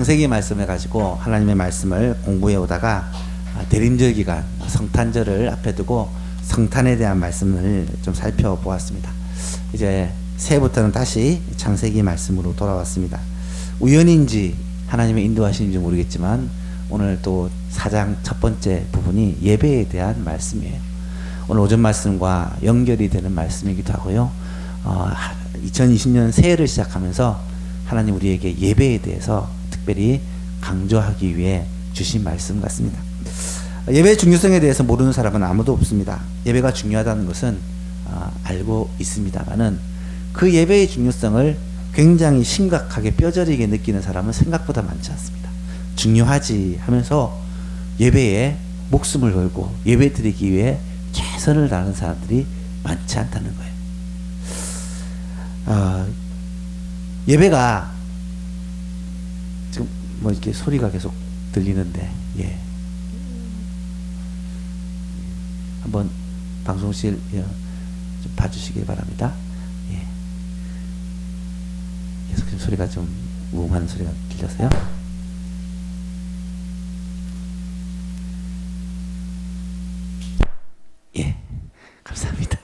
창세기 말씀을 가지고 하나님의 말씀을 공부해 오다가 대림절 기간 성탄절을 앞에 두고 성탄에 대한 말씀을 좀 살펴보았습니다. 이제 새해부터는 다시 창세기 말씀으로 돌아왔습니다. 우연인지 하나님의 인도하시는지 모르겠지만 오늘 또 4장 첫 번째 부분이 예배에 대한 말씀이에요. 오늘 오전 말씀과 연결이 되는 말씀이기도 하고요. 2020년 새해를 시작하면서 하나님 우리에게 예배에 대해서 특별히 강조하기 위해 주신 말씀 같습니다. 예배의 중요성에 대해서 모르는 사람은 아무도 없습니다. 예배가 중요하다는 것은 알고 있습니다만은 그 예배의 중요성을 굉장히 심각하게 뼈저리게 느끼는 사람은 생각보다 많지 않습니다. 중요하지 하면서 예배에 목숨을 걸고 예배 드리기 위해 최선을 다하는 사람들이 많지 않다는 거예요. 예배가 지금 뭐 이렇게 소리가 계속 들리는데, 예. 한번 방송실 좀 봐주시길 바랍니다. 예. 계속 지금 소리가 좀 우웅하는 소리가 들려서요. 예, 감사합니다.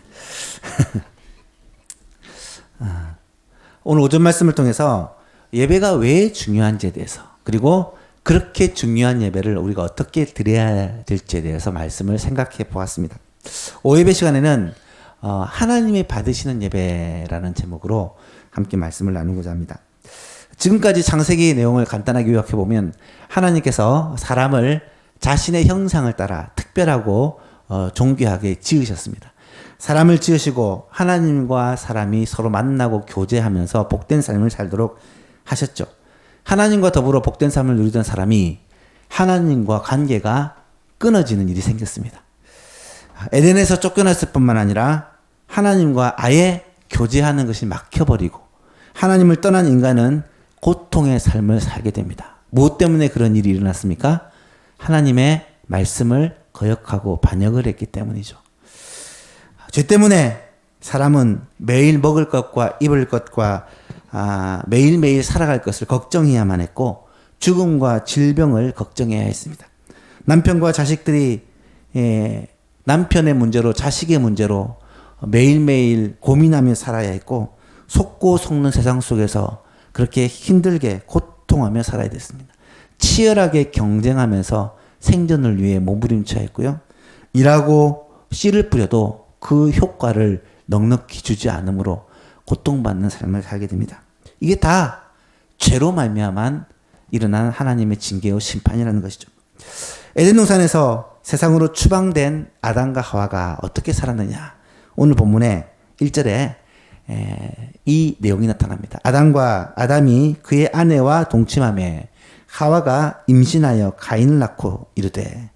오늘 오전 말씀을 통해서 예배가 왜 중요한지에 대해서, 그리고 그렇게 중요한 예배를 우리가 어떻게 드려야 될지에 대해서 말씀을 생각해 보았습니다. 오예배 시간에는 하나님이 받으시는 예배라는 제목으로 함께 말씀을 나누고자 합니다. 지금까지 창세기 내용을 간단하게 요약해 보면 하나님께서 사람을 자신의 형상을 따라 특별하고 존귀하게 지으셨습니다. 사람을 지으시고 하나님과 사람이 서로 만나고 교제하면서 복된 삶을 살도록 하셨죠. 하나님과 더불어 복된 삶을 누리던 사람이 하나님과 관계가 끊어지는 일이 생겼습니다. 에덴에서 쫓겨났을 뿐만 아니라 하나님과 아예 교제하는 것이 막혀버리고 하나님을 떠난 인간은 고통의 삶을 살게 됩니다. 무엇 때문에 그런 일이 일어났습니까? 하나님의 말씀을 거역하고 반역을 했기 때문이죠. 죄 때문에 사람은 매일 먹을 것과 입을 것과 매일매일 살아갈 것을 걱정해야만 했고 죽음과 질병을 걱정해야 했습니다. 남편과 자식들이 남편의 문제로 자식의 문제로 매일매일 고민하며 살아야 했고 속고 속는 세상 속에서 그렇게 힘들게 고통하며 살아야 됐습니다. 치열하게 경쟁하면서 생존을 위해 몸부림쳐야 했고요. 일하고 씨를 뿌려도 그 효과를 넉넉히 주지 않으므로 고통받는 삶을 살게 됩니다. 이게 다 죄로 말미암아 일어난 하나님의 징계와 심판이라는 것이죠. 에덴 동산에서 세상으로 추방된 아담과 하와가 어떻게 살았느냐. 오늘 본문의 1절에 이 내용이 나타납니다. 아담이 그의 아내와 동침하며 하와가 임신하여 가인을 낳고 이르되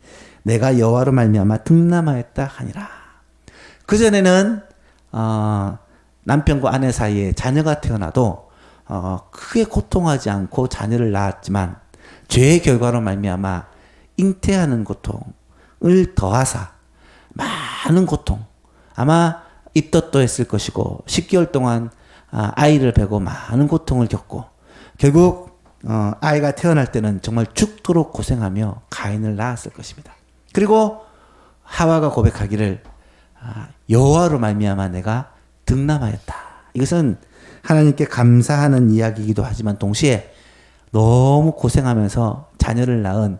내가 여호와로 말미암아 등남하였다 하니라. 그전에는 남편과 아내 사이에 자녀가 태어나도 크게 고통하지 않고 자녀를 낳았지만 죄의 결과로 말미암아 잉태하는 고통을 더하사 많은 고통, 아마 입덧도 했을 것이고 10개월 동안 아이를 베고 많은 고통을 겪고 결국 아이가 태어날 때는 정말 죽도록 고생하며 가인을 낳았을 것입니다. 그리고 하와가 고백하기를 여호와로 말미암아 내가 등남하였다. 이것은 하나님께 감사하는 이야기이기도 하지만 동시에 너무 고생하면서 자녀를 낳은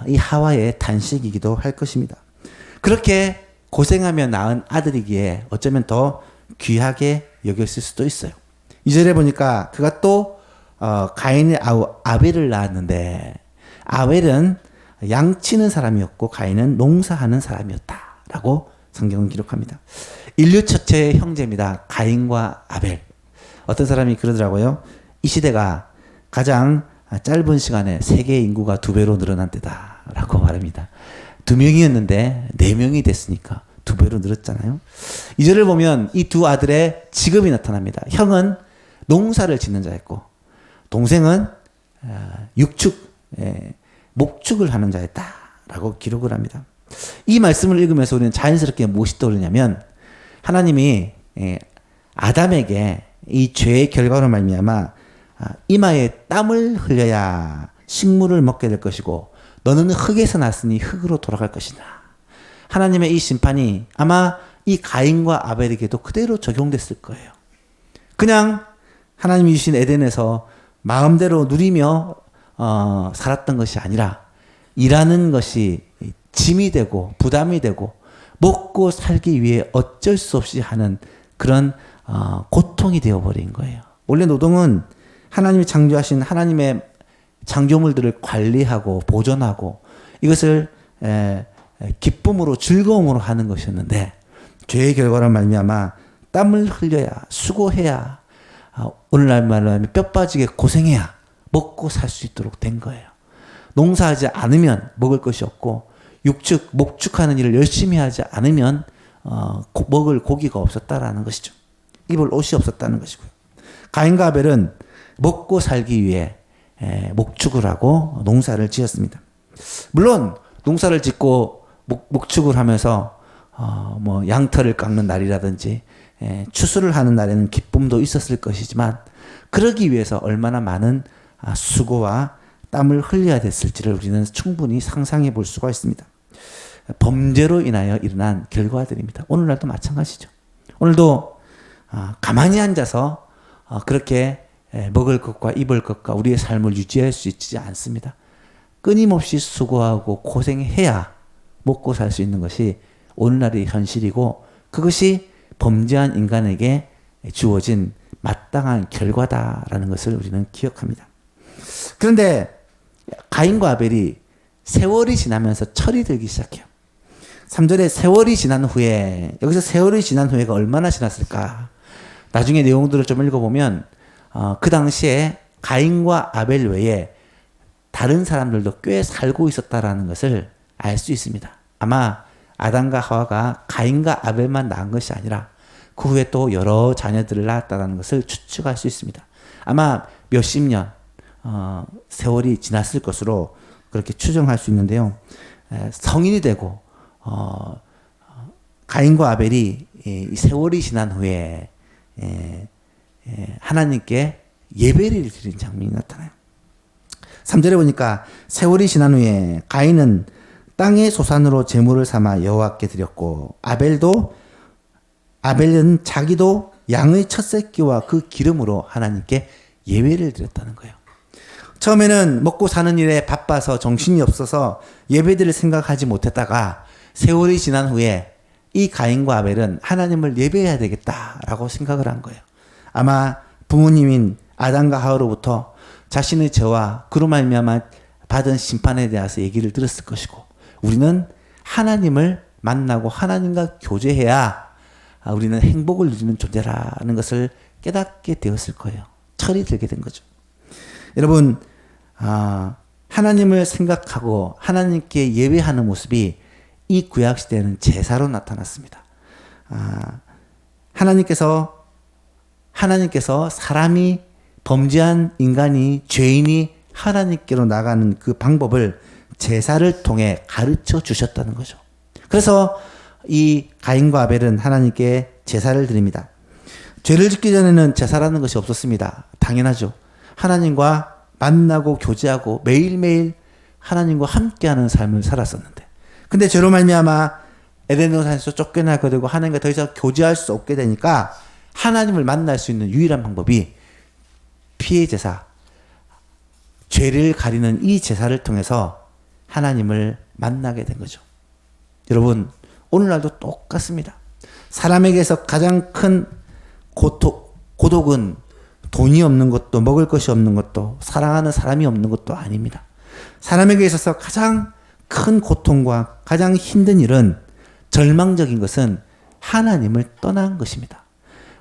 이 하와의 탄식이기도 할 것입니다. 그렇게 고생하며 낳은 아들이기에 어쩌면 더 귀하게 여겼을 수도 있어요. 2절에 보니까 그가 또 가인의 아벨을 낳았는데 아벨은 양치는 사람이었고 가인은 농사하는 사람이었다라고 성경은 기록합니다. 인류 첫째 형제입니다. 가인과 아벨. 어떤 사람이 그러더라고요. 이 시대가 가장 짧은 시간에 세계 인구가 2배로 늘어난 때다라고 말합니다. 2명이었는데 4명이 됐으니까 2배로 늘었잖아요. 2절을 보면 이 두 아들의 직업이 나타납니다. 형은 농사를 짓는 자였고 동생은 목축을 하는 자였다라고 기록을 합니다. 이 말씀을 읽으면서 우리는 자연스럽게 무엇이 떠오르냐면 하나님이 아담에게 이 죄의 결과로 말미암아 이마에 땀을 흘려야 식물을 먹게 될 것이고 너는 흙에서 났으니 흙으로 돌아갈 것이다. 하나님의 이 심판이 아마 이 가인과 아벨에게도 그대로 적용됐을 거예요. 그냥 하나님이 주신 에덴에서 마음대로 누리며 살았던 것이 아니라 일하는 것이 짐이 되고 부담이 되고 먹고 살기 위해 어쩔 수 없이 하는 그런 고통이 되어버린 거예요. 원래 노동은 하나님이 창조하신 하나님의 창조물들을 관리하고 보존하고 이것을 기쁨으로 즐거움으로 하는 것이었는데 죄의 결과로 말미암아 땀을 흘려야 수고해야 오늘날 말로 하면 뼈 빠지게 고생해야 먹고 살 수 있도록 된 거예요. 농사하지 않으면 먹을 것이 없고 목축하는 일을 열심히 하지 않으면 먹을 고기가 없었다라는 것이죠. 입을 옷이 없었다는 것이고요. 가인과 아벨은 먹고 살기 위해 목축을 하고 농사를 지었습니다. 물론 농사를 짓고 목축을 하면서 뭐 양털을 깎는 날이라든지 추수를 하는 날에는 기쁨도 있었을 것이지만 그러기 위해서 얼마나 많은 수고와 땀을 흘려야 됐을지를 우리는 충분히 상상해 볼 수가 있습니다. 범죄로 인하여 일어난 결과들입니다. 오늘날도 마찬가지죠. 오늘도 가만히 앉아서 그렇게 먹을 것과 입을 것과 우리의 삶을 유지할 수 있지 않습니다. 끊임없이 수고하고 고생해야 먹고 살 수 있는 것이 오늘날의 현실이고 그것이 범죄한 인간에게 주어진 마땅한 결과다라는 것을 우리는 기억합니다. 그런데 가인과 아벨이 세월이 지나면서 철이 들기 시작해요. 3절에 세월이 지난 후에 여기서 세월이 지난 후에가 얼마나 지났을까? 나중에 내용들을 좀 읽어보면 그 당시에 가인과 아벨 외에 다른 사람들도 꽤 살고 있었다라는 것을 알 수 있습니다. 아마 아담과 하와가 가인과 아벨만 낳은 것이 아니라 그 후에 또 여러 자녀들을 낳았다는 것을 추측할 수 있습니다. 아마 몇십 년 세월이 지났을 것으로 그렇게 추정할 수 있는데요. 성인이 되고 가인과 아벨이 이 세월이 지난 후에 하나님께 예배를 드린 장면이 나타나요. 3절에 보니까 세월이 지난 후에 가인은 땅의 소산으로 제물을 삼아 여호와께 드렸고 아벨은 자기도 양의 첫 새끼와 그 기름으로 하나님께 예배를 드렸다는 거예요. 처음에는 먹고 사는 일에 바빠서 정신이 없어서 예배드릴 생각하지 못했다가 세월이 지난 후에 이 가인과 아벨은 하나님을 예배해야 되겠다라고 생각을 한 거예요. 아마 부모님인 아담과 하와로부터 자신의 죄와 그로 말미암아 받은 심판에 대해서 얘기를 들었을 것이고 우리는 하나님을 만나고 하나님과 교제해야 우리는 행복을 누리는 존재라는 것을 깨닫게 되었을 거예요. 철이 들게 된 거죠. 여러분 하나님을 생각하고 하나님께 예배하는 모습이 이 구약시대에는 제사로 나타났습니다. 하나님께서 사람이 범죄한 인간이 죄인이 하나님께로 나가는 그 방법을 제사를 통해 가르쳐 주셨다는 거죠. 그래서 이 가인과 아벨은 하나님께 제사를 드립니다. 죄를 짓기 전에는 제사라는 것이 없었습니다. 당연하죠. 하나님과 만나고 교제하고 매일매일 하나님과 함께하는 삶을 살았었는데 근데 죄로 말미암아 에덴 동산에서 쫓겨나게 되고 하나님과 더 이상 교제할 수 없게 되니까 하나님을 만날 수 있는 유일한 방법이 피의 제사, 죄를 가리는 이 제사를 통해서 하나님을 만나게 된 거죠. 여러분 오늘날도 똑같습니다. 사람에게서 가장 큰 고독은 돈이 없는 것도 먹을 것이 없는 것도 사랑하는 사람이 없는 것도 아닙니다. 사람에게 있어서 가장 큰 고통과 가장 힘든 일은 절망적인 것은 하나님을 떠난 것입니다.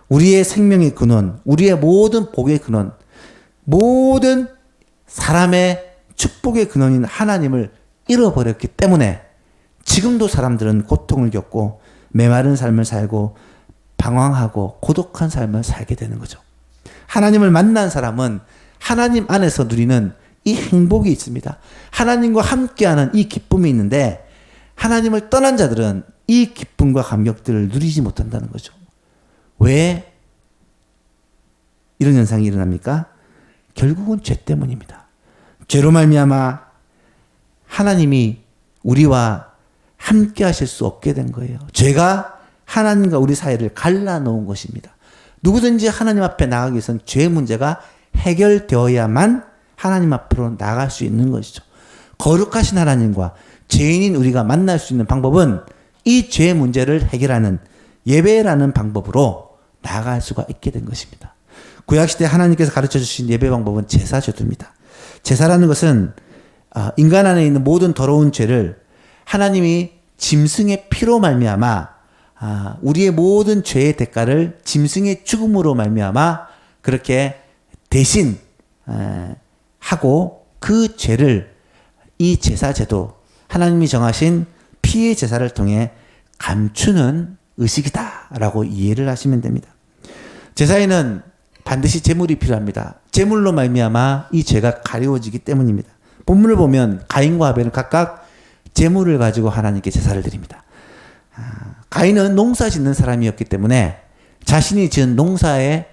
우리의 생명의 근원, 우리의 모든 복의 근원, 모든 사람의 축복의 근원인 하나님을 잃어버렸기 때문에 지금도 사람들은 고통을 겪고 메마른 삶을 살고 방황하고 고독한 삶을 살게 되는 거죠. 하나님을 만난 사람은 하나님 안에서 누리는 이 행복이 있습니다. 하나님과 함께하는 이 기쁨이 있는데 하나님을 떠난 자들은 이 기쁨과 감격들을 누리지 못한다는 거죠. 왜 이런 현상이 일어납니까? 결국은 죄 때문입니다. 죄로 말미암아 하나님이 우리와 함께 하실 수 없게 된 거예요. 죄가 하나님과 우리 사이를 갈라놓은 것입니다. 누구든지 하나님 앞에 나가기 위해서는 죄 문제가 해결되어야만 하나님 앞으로 나갈 수 있는 것이죠. 거룩하신 하나님과 죄인인 우리가 만날 수 있는 방법은 이 죄 문제를 해결하는 예배라는 방법으로 나아갈 수가 있게 된 것입니다. 구약시대 하나님께서 가르쳐 주신 예배 방법은 제사제도입니다. 제사라는 것은 인간 안에 있는 모든 더러운 죄를 하나님이 짐승의 피로 말미암아 우리의 모든 죄의 대가를 짐승의 죽음으로 말미암아 그렇게 대신 하고 그 죄를 이 제사제도 하나님이 정하신 피의 제사를 통해 감추는 의식이다라고 이해를 하시면 됩니다. 제사에는 반드시 제물이 필요합니다. 제물로 말미암아 이 죄가 가려워지기 때문입니다. 본문을 보면 가인과 아벨은 각각 제물을 가지고 하나님께 제사를 드립니다. 가인은 농사 짓는 사람이었기 때문에 자신이 지은 농사의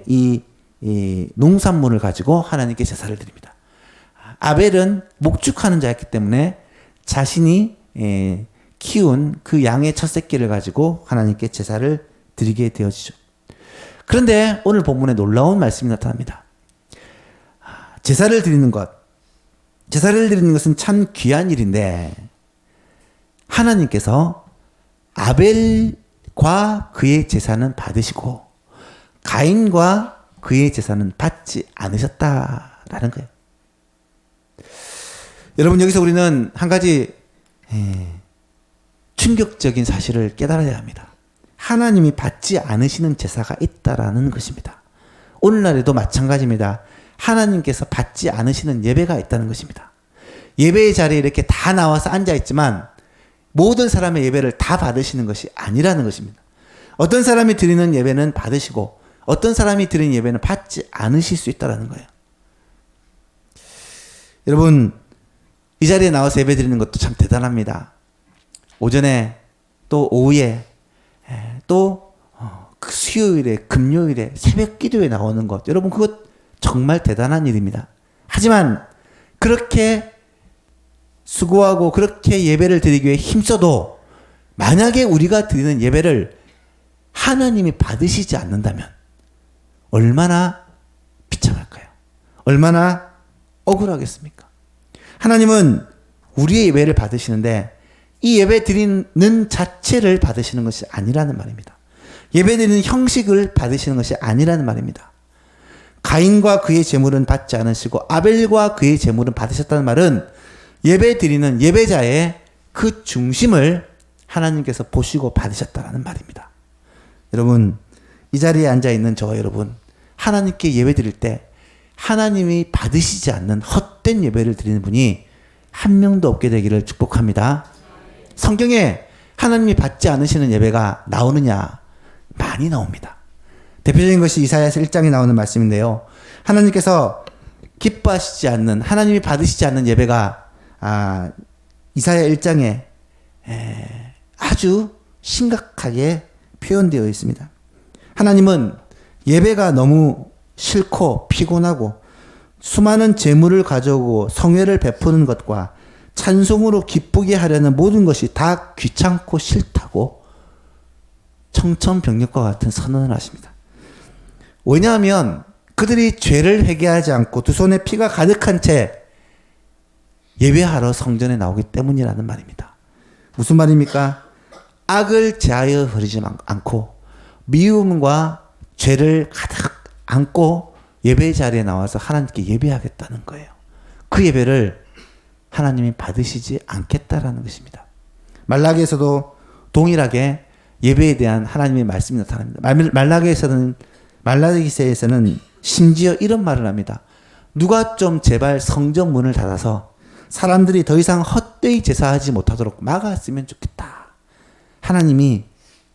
이 농산물을 가지고 하나님께 제사를 드립니다. 아벨은 목축하는 자였기 때문에 자신이 키운 그 양의 첫 새끼를 가지고 하나님께 제사를 드리게 되어지죠. 그런데 오늘 본문에 놀라운 말씀이 나타납니다. 제사를 드리는 것은 참 귀한 일인데 하나님께서 아벨과 그의 제사는 받으시고 가인과 그의 제사는 받지 않으셨다라는 거예요. 여러분, 여기서 우리는 한 가지 충격적인 사실을 깨달아야 합니다. 하나님이 받지 않으시는 제사가 있다라는 것입니다. 오늘날에도 마찬가지입니다. 하나님께서 받지 않으시는 예배가 있다는 것입니다. 예배의 자리에 이렇게 다 나와서 앉아있지만 모든 사람의 예배를 다 받으시는 것이 아니라는 것입니다. 어떤 사람이 드리는 예배는 받으시고 어떤 사람이 드리는 예배는 받지 않으실 수 있다는 거예요. 여러분, 이 자리에 나와서 예배 드리는 것도 참 대단합니다. 오전에 또 오후에 또 수요일에 금요일에 새벽 기도에 나오는 것, 여러분 그것 정말 대단한 일입니다. 하지만 그렇게 수고하고 그렇게 예배를 드리기 위해 힘써도 만약에 우리가 드리는 예배를 하나님이 받으시지 않는다면 얼마나 비참할까요? 얼마나 억울하겠습니까? 하나님은 우리의 예배를 받으시는데 이 예배 드리는 자체를 받으시는 것이 아니라는 말입니다. 예배 드리는 형식을 받으시는 것이 아니라는 말입니다. 가인과 그의 제물은 받지 않으시고 아벨과 그의 제물은 받으셨다는 말은 예배 드리는 예배자의 그 중심을 하나님께서 보시고 받으셨다는 말입니다. 여러분, 이 자리에 앉아있는 저와 여러분, 하나님께 예배 드릴 때 하나님이 받으시지 않는 헛된 예배를 드리는 분이 한 명도 없게 되기를 축복합니다. 성경에 하나님이 받지 않으시는 예배가 나오느냐? 많이 나옵니다. 대표적인 것이 이사야서 1장에 나오는 말씀인데요. 하나님께서 기뻐하시지 않는, 하나님이 받으시지 않는 예배가 이사야 1장에 아주 심각하게 표현되어 있습니다. 하나님은 예배가 너무 싫고 피곤하고 수많은 재물을 가져오고 성회를 베푸는 것과 찬송으로 기쁘게 하려는 모든 것이 다 귀찮고 싫다고 청천벽력과 같은 선언을 하십니다. 왜냐하면 그들이 죄를 회개하지 않고 두 손에 피가 가득한 채 예배하러 성전에 나오기 때문이라는 말입니다. 무슨 말입니까? 악을 제하여 버리지 않고 미움과 죄를 가득 안고 예배 자리에 나와서 하나님께 예배하겠다는 거예요. 그 예배를 하나님이 받으시지 않겠다라는 것입니다. 말라기에서도 동일하게 예배에 대한 하나님의 말씀이 나타납니다. 말라기서에서는 심지어 이런 말을 합니다. 누가 좀 제발 성전 문을 닫아서 사람들이 더 이상 헛되이 제사하지 못하도록 막았으면 좋겠다. 하나님이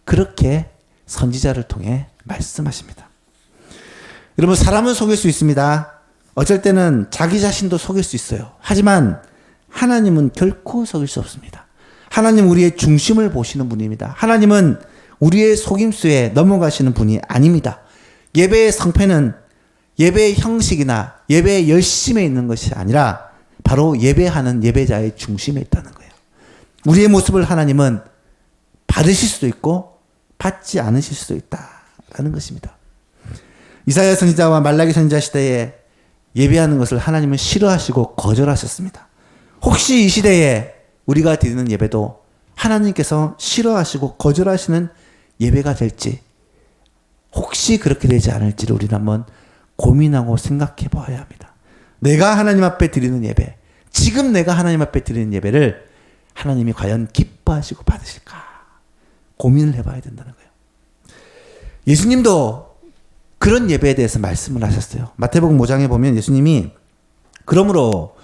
그렇게 선지자를 통해 말씀하십니다. 여러분, 사람은 속일 수 있습니다. 어쩔 때는 자기 자신도 속일 수 있어요. 하지만 하나님은 결코 속일 수 없습니다. 하나님은 우리의 중심을 보시는 분입니다. 하나님은 우리의 속임수에 넘어가시는 분이 아닙니다. 예배의 성패는 예배의 형식이나 예배의 열심에 있는 것이 아니라 바로 예배하는 예배자의 중심에 있다는 거예요. 우리의 모습을 하나님은 받으실 수도 있고 받지 않으실 수도 있다라는 것입니다. 이사야 선지자와 말라기 선지자 시대에 예배하는 것을 하나님은 싫어하시고 거절하셨습니다. 혹시 이 시대에 우리가 드리는 예배도 하나님께서 싫어하시고 거절하시는 예배가 될지, 혹시 그렇게 되지 않을지를 우리는 한번 고민하고 생각해 봐야 합니다. 내가 하나님 앞에 드리는 예배, 지금 내가 하나님 앞에 드리는 예배를 하나님이 과연 기뻐하시고 받으실까 고민을 해봐야 된다는 거예요. 예수님도 그런 예배에 대해서 말씀을 하셨어요. 마태복음 5장에 보면 예수님이 그러므로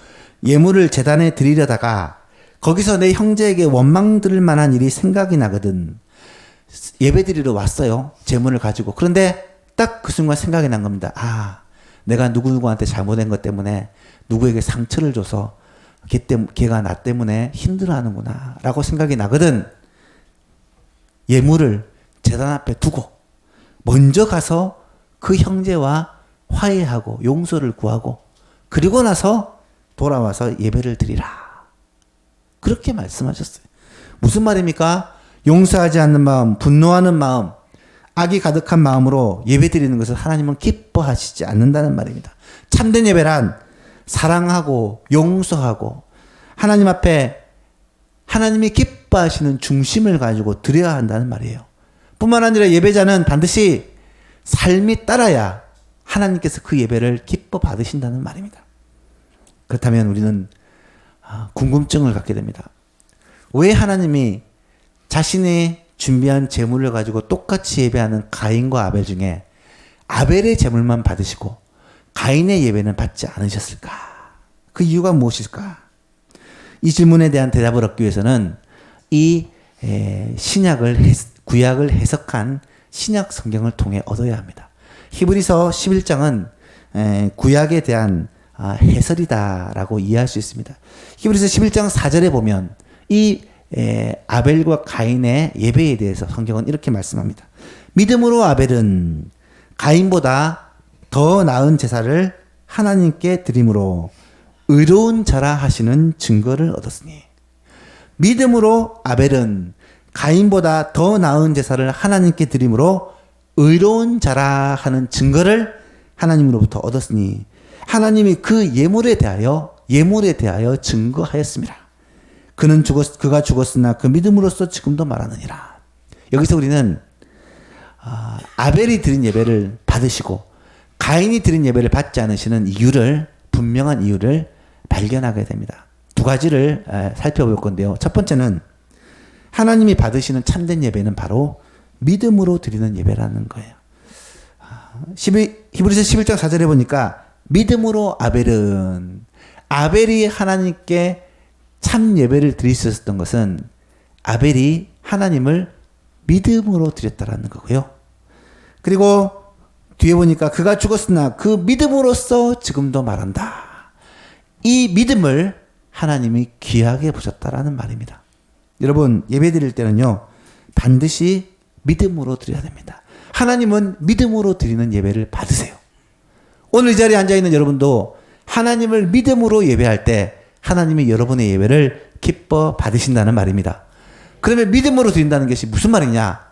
예물을 제단에 드리려다가 거기서 내 형제에게 원망 들을 만한 일이 생각이 나거든. 예배 드리러 왔어요. 제물을 가지고. 그런데 딱 그 순간 생각이 난 겁니다. 아, 내가 누구누구한테 잘못한 것 때문에 누구에게 상처를 줘서 걔가 나 때문에 힘들어하는구나 라고 생각이 나거든. 예물을 제단 앞에 두고 먼저 가서 그 형제와 화해하고 용서를 구하고 그리고 나서 돌아와서 예배를 드리라. 그렇게 말씀하셨어요. 무슨 말입니까? 용서하지 않는 마음, 분노하는 마음, 악이 가득한 마음으로 예배 드리는 것을 하나님은 기뻐하시지 않는다는 말입니다. 참된 예배란 사랑하고 용서하고 하나님 앞에 하나님이 기뻐하시는 중심을 가지고 드려야 한다는 말이에요. 뿐만 아니라 예배자는 반드시 삶이 따라야 하나님께서 그 예배를 기뻐 받으신다는 말입니다. 그렇다면 우리는 궁금증을 갖게 됩니다. 왜 하나님이 자신이 준비한 제물을 가지고 똑같이 예배하는 가인과 아벨 중에 아벨의 제물만 받으시고 가인의 예배는 받지 않으셨을까? 그 이유가 무엇일까? 이 질문에 대한 대답을 얻기 위해서는 이 구약을 해석한 신약 성경을 통해 얻어야 합니다. 히브리서 11장은 구약에 대한 해설이다라고 이해할 수 있습니다. 히브리서 11장 4절에 보면 이 아벨과 가인의 예배에 대해서 성경은 이렇게 말씀합니다. 믿음으로 아벨은 가인보다 더 나은 제사를 하나님께 드림으로 의로운 자라 하시는 증거를 얻었으니, 믿음으로 아벨은 가인보다 더 나은 제사를 하나님께 드림으로 의로운 자라 하는 증거를 하나님으로부터 얻었으니 하나님이 그 예물에 대하여 증거하였습니다. 그가 죽었으나 그 믿음으로써 지금도 말하느니라. 여기서 우리는 아벨이 드린 예배를 받으시고 가인이 드린 예배를 받지 않으시는 분명한 이유를 발견하게 됩니다. 두 가지를 살펴볼 건데요. 첫 번째는 하나님이 받으시는 참된 예배는 바로 믿음으로 드리는 예배라는 거예요. 히브리서 11장 4절에 보니까 믿음으로 아벨이 하나님께 참 예배를 드리셨던 것은 아벨이 하나님을 믿음으로 드렸다라는 거고요. 그리고 뒤에 보니까 그가 죽었으나 그 믿음으로써 지금도 말한다. 이 믿음을 하나님이 귀하게 보셨다라는 말입니다. 여러분, 예배 드릴 때는요, 반드시 믿음으로 드려야 됩니다. 하나님은 믿음으로 드리는 예배를 받으세요. 오늘 이 자리에 앉아있는 여러분도 하나님을 믿음으로 예배할 때 하나님이 여러분의 예배를 기뻐 받으신다는 말입니다. 그러면 믿음으로 드린다는 것이 무슨 말이냐?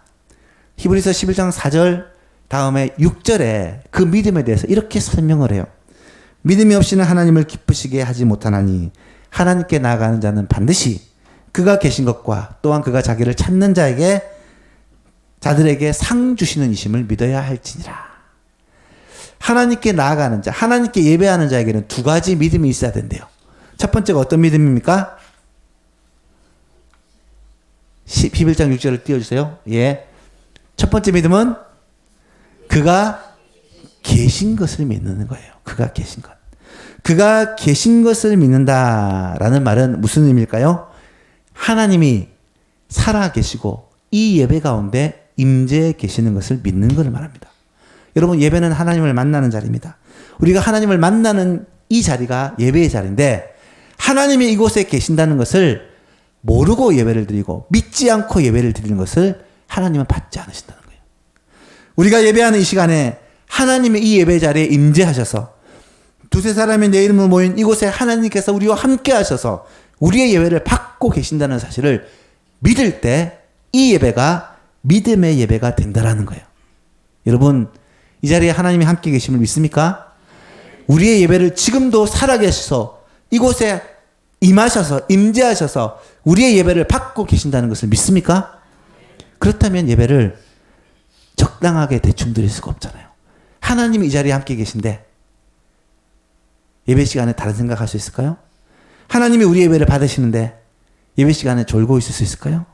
히브리서 11장 4절 다음에 6절에 그 믿음에 대해서 이렇게 설명을 해요. 믿음이 없이는 하나님을 기쁘시게 하지 못하나니 하나님께 나아가는 자는 반드시 그가 계신 것과 또한 그가 자기를 찾는 자들에게 상 주시는 이심을 믿어야 할지니라. 하나님께 나아가는 자, 하나님께 예배하는 자에게는 두 가지 믿음이 있어야 된대요. 첫 번째가 어떤 믿음입니까? 11장 6절을 띄워주세요. 예. 첫 번째 믿음은 그가 계신 것을 믿는 거예요. 그가 계신 것. 그가 계신 것을 믿는다라는 말은 무슨 의미일까요? 하나님이 살아 계시고 이 예배 가운데 임재해 계시는 것을 믿는 것을 말합니다. 여러분, 예배는 하나님을 만나는 자리입니다. 우리가 하나님을 만나는 이 자리가 예배의 자리인데 하나님이 이곳에 계신다는 것을 모르고 예배를 드리고 믿지 않고 예배를 드리는 것을 하나님은 받지 않으신다는 거예요. 우리가 예배하는 이 시간에 하나님의 이 예배 자리에 임재하셔서 두세 사람이 내 이름으로 모인 이곳에 하나님께서 우리와 함께 하셔서 우리의 예배를 받고 계신다는 사실을 믿을 때 이 예배가 믿음의 예배가 된다라는 거예요. 여러분, 이 자리에 하나님이 함께 계심을 믿습니까? 우리의 예배를 지금도 살아계셔서 이곳에 임하셔서 임재하셔서 우리의 예배를 받고 계신다는 것을 믿습니까? 그렇다면 예배를 적당하게 대충 드릴 수가 없잖아요. 하나님이 이 자리에 함께 계신데 예배 시간에 다른 생각할 수 있을까요? 하나님이 우리 예배를 받으시는데 예배 시간에 졸고 있을 수 있을까요?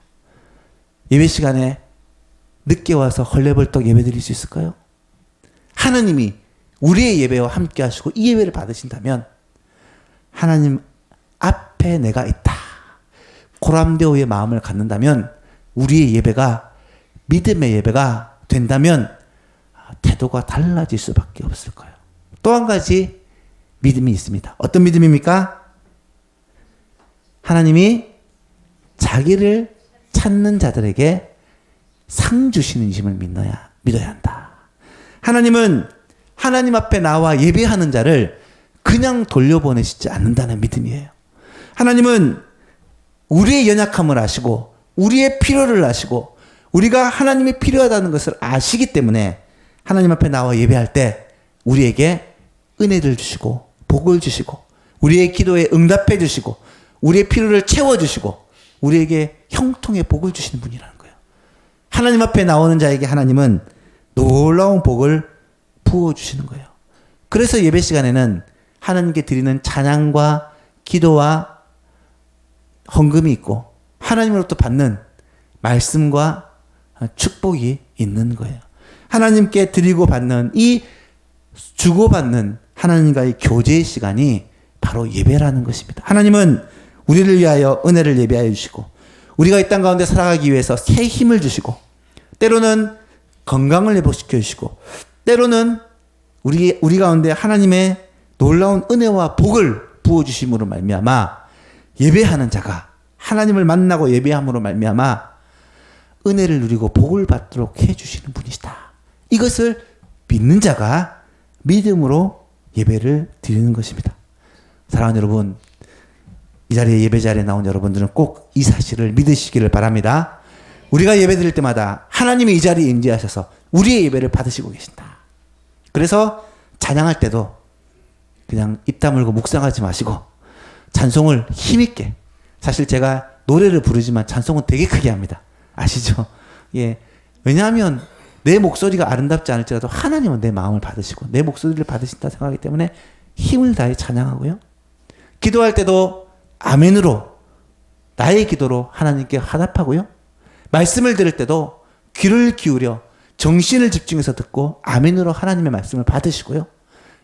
예배 시간에 늦게 와서 헐레벌떡 예배 드릴 수 있을까요? 하나님이 우리의 예배와 함께 하시고 이 예배를 받으신다면 하나님 앞에 내가 있다. 고람되오의 마음을 갖는다면 우리의 예배가 믿음의 예배가 된다면 태도가 달라질 수밖에 없을 거예요. 또 한 가지 믿음이 있습니다. 어떤 믿음입니까? 하나님이 자기를 찾는 자들에게 상 주시는 힘을 믿어야 한다. 하나님은 하나님 앞에 나와 예배하는 자를 그냥 돌려보내시지 않는다는 믿음이에요. 하나님은 우리의 연약함을 아시고 우리의 필요를 아시고 우리가 하나님이 필요하다는 것을 아시기 때문에 하나님 앞에 나와 예배할 때 우리에게 은혜를 주시고 복을 주시고 우리의 기도에 응답해 주시고 우리의 필요를 채워주시고 우리에게 형통의 복을 주시는 분이라는 거예요. 하나님 앞에 나오는 자에게 하나님은 놀라운 복을 부어주시는 거예요. 그래서 예배 시간에는 하나님께 드리는 찬양과 기도와 헌금이 있고 하나님으로부터 받는 말씀과 축복이 있는 거예요. 하나님께 드리고 받는 이 주고받는 하나님과의 교제의 시간이 바로 예배라는 것입니다. 하나님은 우리를 위하여 은혜를 예비하여 주시고 우리가 이 땅 가운데 살아가기 위해서 새 힘을 주시고 때로는 건강을 회복시켜 주시고 때로는 우리 가운데 하나님의 놀라운 은혜와 복을 부어주심으로 말미암아 예배하는 자가 하나님을 만나고 예배함으로 말미암아 은혜를 누리고 복을 받도록 해주시는 분이시다. 이것을 믿는 자가 믿음으로 예배를 드리는 것입니다. 사랑하는 여러분, 이 자리에 예배 자리에 나온 여러분들은 꼭 이 사실을 믿으시기를 바랍니다. 우리가 예배 드릴 때마다 하나님이 이 자리에 임재하셔서 우리의 예배를 받으시고 계신다. 그래서 찬양할 때도 그냥 입 다물고 묵상하지 마시고 찬송을 힘있게, 사실 제가 노래를 부르지만 찬송은 되게 크게 합니다. 아시죠? 예. 왜냐하면 내 목소리가 아름답지 않을지라도 하나님은 내 마음을 받으시고 내 목소리를 받으신다 생각하기 때문에 힘을 다해 찬양하고요. 기도할 때도 아멘으로 나의 기도로 하나님께 화답하고요. 말씀을 들을 때도 귀를 기울여 정신을 집중해서 듣고 아멘으로 하나님의 말씀을 받으시고요.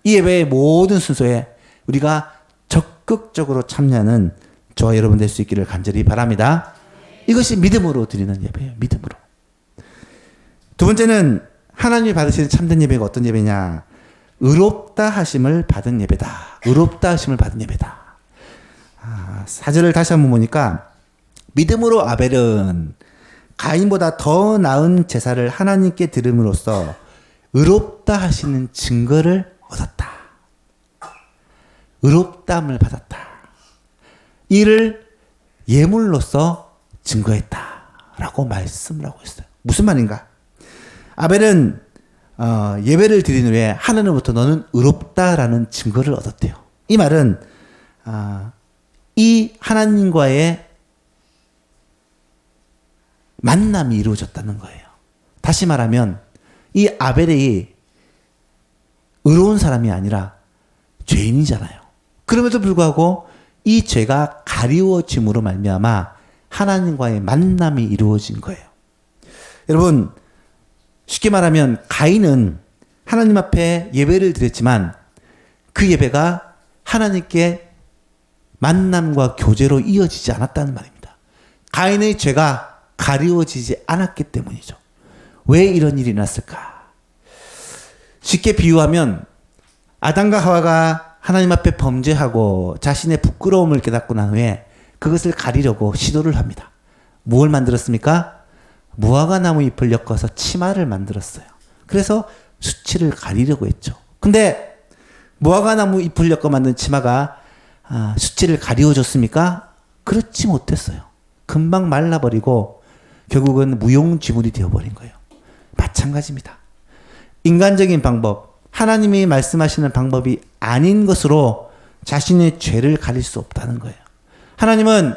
이 예배의 모든 순서에 우리가 적극적으로 참여하는 저와 여러분 될 수 있기를 간절히 바랍니다. 이것이 믿음으로 드리는 예배예요. 믿음으로. 두 번째는 하나님이 받으시는 참된 예배가 어떤 예배냐? 의롭다 하심을 받은 예배다. 의롭다 하심을 받은 예배다. 4절을 다시 한번 보니까 믿음으로 아벨은 가인보다 더 나은 제사를 하나님께 드림으로써 의롭다 하시는 증거를 얻었다. 의롭다함을 받았다. 이를 예물로서 증거했다. 라고 말씀을 하고 있어요. 무슨 말인가? 아벨은 예배를 드린 후에 하나님으로부터 너는 의롭다라는 증거를 얻었대요. 이 말은 이 하나님과의 만남이 이루어졌다는 거예요. 다시 말하면 이 아벨이 의로운 사람이 아니라 죄인이잖아요. 그럼에도 불구하고 이 죄가 가리워짐으로 말미암아 하나님과의 만남이 이루어진 거예요. 여러분, 쉽게 말하면 가인은 하나님 앞에 예배를 드렸지만 그 예배가 하나님께 만남과 교제로 이어지지 않았다는 말입니다. 가인의 죄가 가리워지지 않았기 때문이죠. 왜 이런 일이 났을까? 쉽게 비유하면 아담과 하와가 하나님 앞에 범죄하고 자신의 부끄러움을 깨닫고 난 후에 그것을 가리려고 시도를 합니다. 무엇을 만들었습니까? 무화과 나무 잎을 엮어서 치마를 만들었어요. 그래서 수치를 가리려고 했죠. 근데 무화과나무 잎을 엮어 만든 치마가 수치를 가리워줬습니까? 그렇지 못했어요. 금방 말라버리고 결국은 무용지물이 되어버린 거예요. 마찬가지입니다. 인간적인 방법, 하나님이 말씀하시는 방법이 아닌 것으로 자신의 죄를 가릴 수 없다는 거예요. 하나님은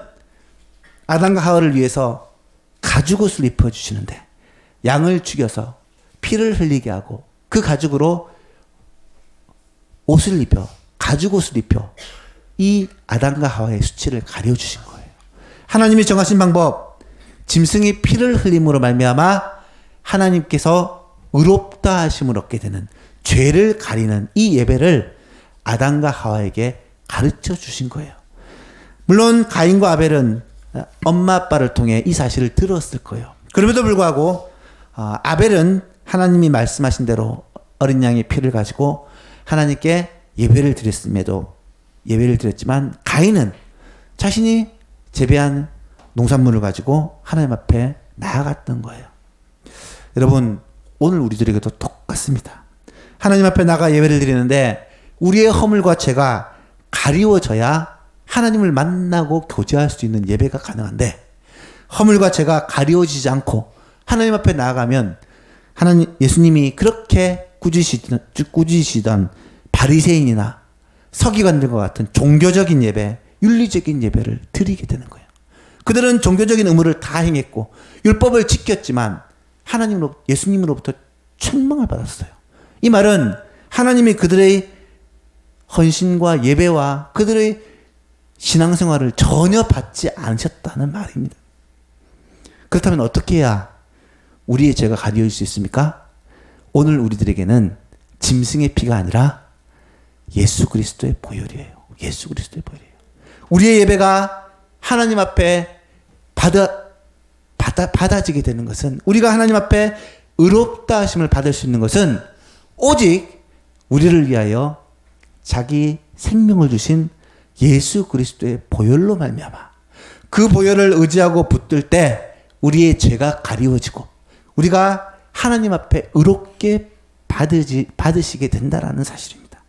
아담과 하와를 위해서 가죽옷을 입혀주시는데 양을 죽여서 피를 흘리게 하고 그 가죽으로 옷을 입혀, 가죽옷을 입혀 이 아담과 하와의 수치를 가려주신 거예요. 하나님이 정하신 방법, 짐승이 피를 흘림으로 말미암아 하나님께서 의롭다 하심을 얻게 되는 죄를 가리는 이 예배를 아담과 하와에게 가르쳐 주신 거예요. 물론 가인과 아벨은 엄마 아빠를 통해 이 사실을 들었을 거예요. 그럼에도 불구하고 아벨은 하나님이 말씀하신 대로 어린 양의 피를 가지고 하나님께 예배를 드렸지만 가인은 자신이 재배한 농산물을 가지고 하나님 앞에 나아갔던 거예요. 여러분, 오늘 우리들에게도 똑같습니다. 하나님 앞에 나가 예배를 드리는데 우리의 허물과 죄가 가리워져야 하나님을 만나고 교제할 수 있는 예배가 가능한데, 허물과 죄가 가리워지지 않고 하나님 앞에 나아가면 예수님이 그렇게 꾸짖으시던 바리새인이나 서기관들과 같은 종교적인 예배, 윤리적인 예배를 드리게 되는 거예요. 그들은 종교적인 의무를 다 행했고 율법을 지켰지만 예수님으로부터 책망을 받았어요. 이 말은 하나님이 그들의 헌신과 예배와 그들의 신앙생활을 전혀 받지 않으셨다는 말입니다. 그렇다면 어떻게 해야 우리의 죄가 가려질 수 있습니까? 오늘 우리들에게는 짐승의 피가 아니라 예수 그리스도의 보혈이에요. 예수 그리스도의 보혈이에요. 우리의 예배가 하나님 앞에 받아지게 되는 것은, 우리가 하나님 앞에 의롭다 하심을 받을 수 있는 것은 오직 우리를 위하여 자기 생명을 주신 예수 그리스도의 보혈로 말미암아 그 보혈을 의지하고 붙들 때 우리의 죄가 가리워지고 우리가 하나님 앞에 의롭게 받으시게 된다라는 사실입니다.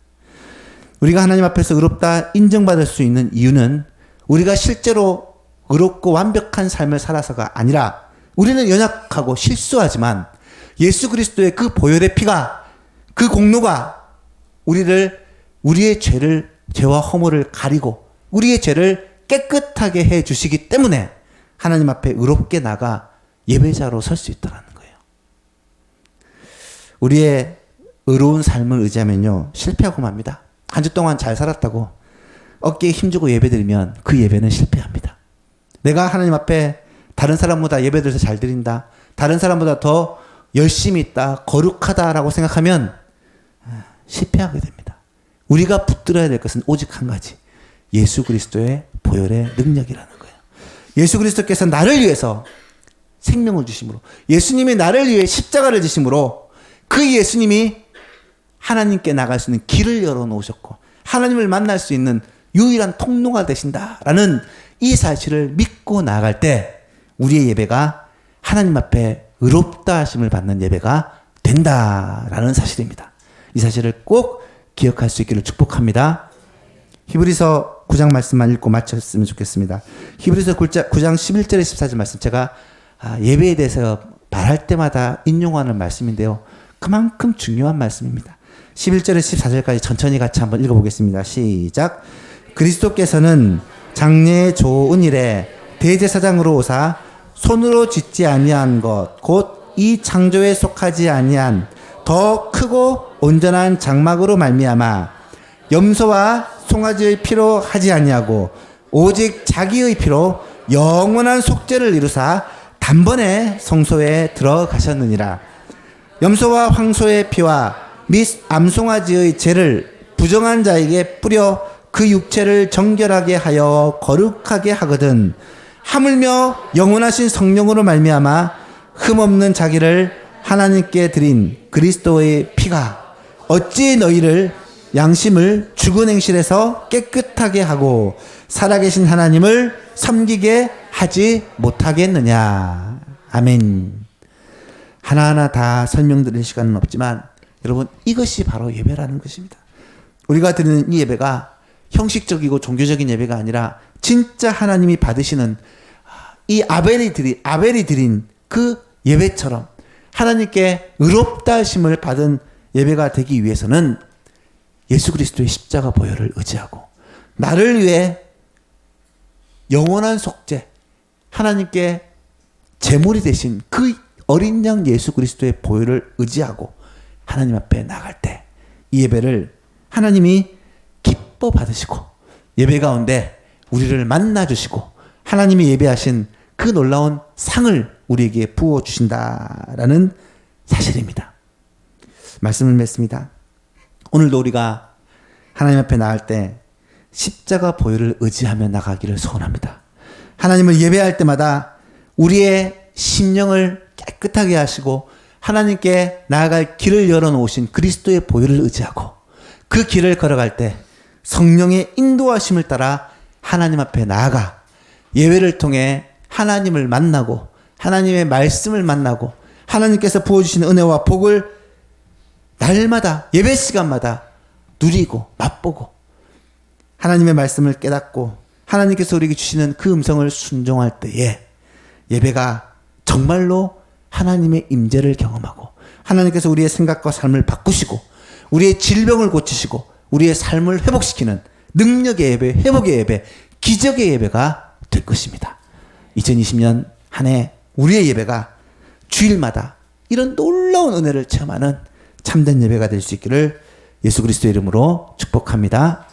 우리가 하나님 앞에서 의롭다 인정받을 수 있는 이유는 우리가 실제로 의롭고 완벽한 삶을 살아서가 아니라, 우리는 연약하고 실수하지만 예수 그리스도의 그 보혈의 피가, 그 공로가 우리의 죄와 허물을 가리고 우리의 죄를 깨끗하게 해 주시기 때문에 하나님 앞에 의롭게 나가 예배자로 설 수 있다는 거예요. 우리의 의로운 삶을 의지하면요, 실패하고 맙니다. 한 주 동안 잘 살았다고 어깨에 힘주고 예배드리면 그 예배는 실패합니다. 내가 하나님 앞에 다른 사람보다 예배드려서 잘 드린다, 다른 사람보다 더 열심히 있다, 거룩하다라고 생각하면 실패하게 됩니다. 우리가 붙들어야 될 것은 오직 한 가지, 예수 그리스도의 보혈의 능력이라는 거예요. 예수 그리스도께서 나를 위해서 생명을 주심으로, 예수님이 나를 위해 십자가를 지심으로 그 예수님이 하나님께 나갈 수 있는 길을 열어놓으셨고 하나님을 만날 수 있는 유일한 통로가 되신다라는 이 사실을 믿고 나아갈 때 우리의 예배가 하나님 앞에 의롭다 하심을 받는 예배가 된다라는 사실입니다. 이 사실을 꼭 기억할 수 있기를 축복합니다. 히브리서 9장 말씀만 읽고 마쳤으면 좋겠습니다. 히브리서 9장 11절에 14절 말씀, 제가 예배에 대해서 말할 때마다 인용하는 말씀인데요, 그만큼 중요한 말씀입니다. 11절에 14절까지 천천히 같이 한번 읽어보겠습니다. 시작. 그리스도께서는 장래의 좋은 일에 대제사장으로 오사 손으로 짓지 아니한 것 곧 이 창조에 속하지 아니한 더 크고 온전한 장막으로 말미암아 염소와 송아지의 피로 하지 아니하고 오직 자기의 피로 영원한 속죄를 이루사 단번에 성소에 들어가셨느니라. 염소와 황소의 피와 및 암송아지의 죄를 부정한 자에게 뿌려 그 육체를 정결하게 하여 거룩하게 하거든 하물며 영원하신 성령으로 말미암아 흠없는 자기를 하나님께 드린 그리스도의 피가 어찌 너희를 양심을 죽은 행실에서 깨끗하게 하고 살아계신 하나님을 섬기게 하지 못하겠느냐. 아멘. 하나하나 다 설명드릴 시간은 없지만 여러분, 이것이 바로 예배라는 것입니다. 우리가 드리는 이 예배가 형식적이고 종교적인 예배가 아니라 진짜 하나님이 받으시는 이 아벨이 드린 그 예배처럼 하나님께 의롭다 하심을 받은 예배가 되기 위해서는 예수 그리스도의 십자가 보혈을 의지하고 나를 위해 영원한 속죄, 하나님께 제물이 되신 그 어린 양 예수 그리스도의 보혈을 의지하고 하나님 앞에 나갈 때 이 예배를 하나님이 기뻐 받으시고 예배 가운데 우리를 만나 주시고 하나님이 예배하신 그 놀라운 상을 우리에게 부어 주신다라는 사실입니다. 말씀을 맺습니다. 오늘도 우리가 하나님 앞에 나갈 때 십자가 보혈을 의지하며 나가기를 소원합니다. 하나님을 예배할 때마다 우리의 심령을 깨끗하게 하시고 하나님께 나아갈 길을 열어놓으신 그리스도의 보혈을 의지하고 그 길을 걸어갈 때 성령의 인도하심을 따라 하나님 앞에 나아가 예배를 통해 하나님을 만나고 하나님의 말씀을 만나고 하나님께서 부어주시는 은혜와 복을 날마다 예배 시간마다 누리고 맛보고 하나님의 말씀을 깨닫고 하나님께서 우리에게 주시는 그 음성을 순종할 때에 예배가 정말로 하나님의 임재를 경험하고 하나님께서 우리의 생각과 삶을 바꾸시고 우리의 질병을 고치시고 우리의 삶을 회복시키는 능력의 예배, 회복의 예배, 기적의 예배가 될 것입니다. 2020년 한 해 우리의 예배가 주일마다 이런 놀라운 은혜를 체험하는 참된 예배가 될 수 있기를 예수 그리스도의 이름으로 축복합니다.